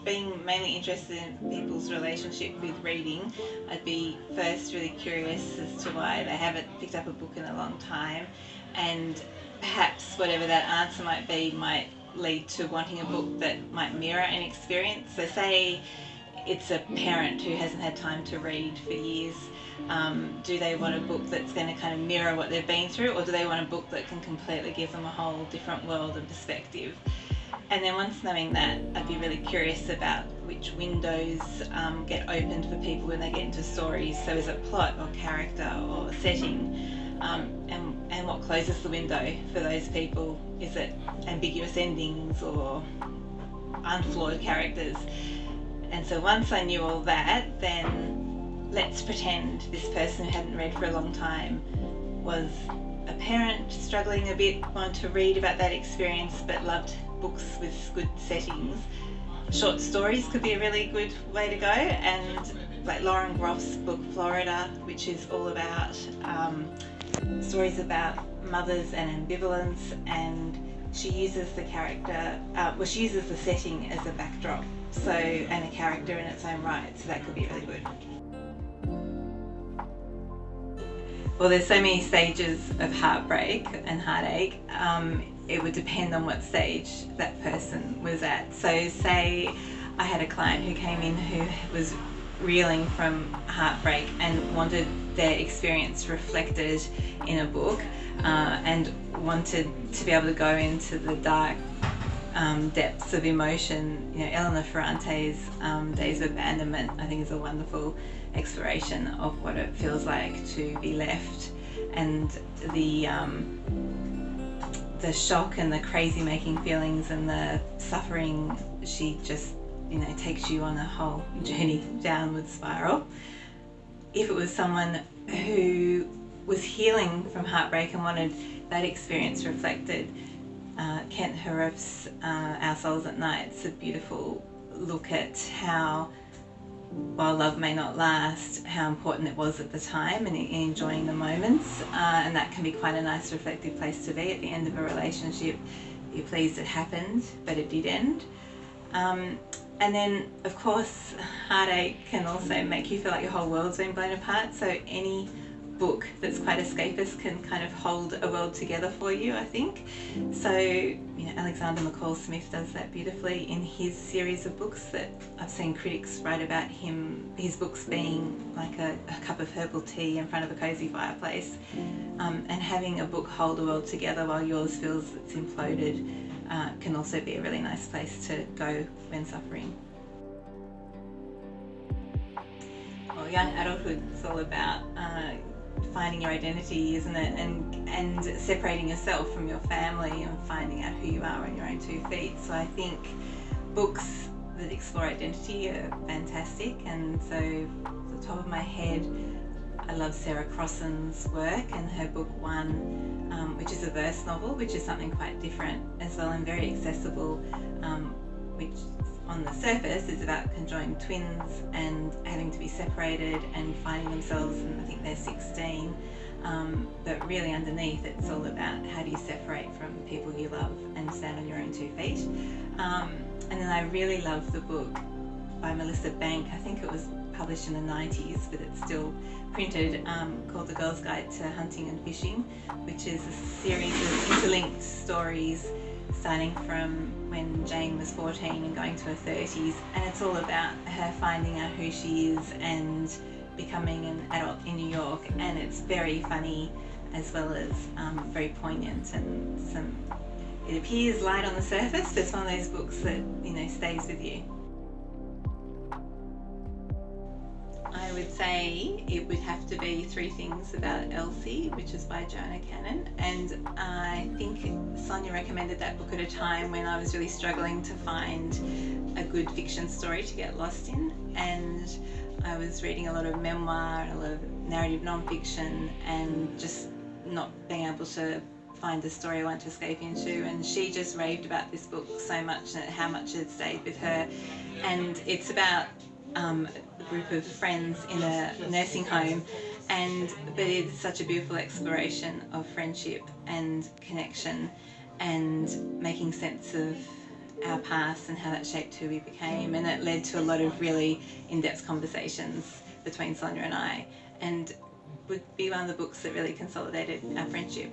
being mainly interested in people's relationship with reading, I'd be first really curious as to why they haven't picked up a book in a long time, and perhaps whatever that answer might be might lead to wanting a book that might mirror an experience. So say it's a parent who hasn't had time to read for years. Do they want a book that's going to kind of mirror what they've been through, or do they want a book that can completely give them a whole different world and perspective? And then once knowing that, I'd be really curious about which windows get opened for people when they get into stories. So is it plot or character or setting? And what closes the window for those people? Is it ambiguous endings or unflawed characters? And so once I knew all that, then let's pretend this person who hadn't read for a long time was a parent struggling a bit, wanted to read about that experience but loved books with good settings. Short stories could be a really good way to go, and like Lauren Groff's book Florida, which is all about stories about mothers and ambivalence, and she uses the character, she uses the setting as a backdrop, so, and a character in its own right, so that could be really good. Well, there's so many stages of heartbreak and heartache. It would depend on what stage that person was at. So say I had a client who came in who was reeling from heartbreak and wanted their experience reflected in a book, and wanted to be able to go into the dark depths of emotion. You know, Elena Ferrante's Days of Abandonment, I think, is a wonderful exploration of what it feels like to be left, and the shock and the crazy making feelings and the suffering. She just, you know, takes you on a whole journey downward spiral. If it was someone who was healing from heartbreak and wanted that experience reflected, Kent Haruf's Our Souls at Night is a beautiful look at how, while love may not last, how important it was at the time and enjoying the moments, and that can be quite a nice reflective place to be at the end of a relationship. You're pleased it happened, but it did end. And then, of course, heartache can also make you feel like your whole world's been blown apart, so any book that's quite escapist can kind of hold a world together for you, I think. So, you know, Alexander McCall Smith does that beautifully in his series of books that I've seen critics write about his books being like a cup of herbal tea in front of a cosy fireplace, and having a book hold a world together while yours feels it's imploded can also be a really nice place to go when suffering. Well, young adulthood is all about finding your identity, isn't it? And separating yourself from your family and finding out who you are on your own 2 feet. So I think books that explore identity are fantastic. And so, off the top of my head, I love Sarah Crossan's work and her book One, which is a verse novel, which is something quite different as well and very accessible, which on the surface is about conjoined twins and having to be separated and finding themselves, and I think they're 16, but really underneath it's all about how do you separate from people you love and stand on your own 2 feet. And then I really love the book by Melissa Bank, I think it was published in the 90s, but it's still printed, called The Girl's Guide to Hunting and Fishing, which is a series of interlinked stories starting from when Jane was 14 and going to her 30s, and it's all about her finding out who she is and becoming an adult in New York, and it's very funny as well as very poignant, and it appears light on the surface, but it's one of those books that, you know, stays with you. I would say it would have to be Three Things About Elsie, which is by Joanna Cannon, and I think Sonya recommended that book at a time when I was really struggling to find a good fiction story to get lost in, and I was reading a lot of memoir and a lot of narrative non-fiction and just not being able to find a story I wanted to escape into, and she just raved about this book so much and how much it stayed with her. And it's about a group of friends in a nursing home, but it's such a beautiful exploration of friendship and connection and making sense of our past and how that shaped who we became, and it led to a lot of really in-depth conversations between Sonya and I, and would be one of the books that really consolidated our friendship.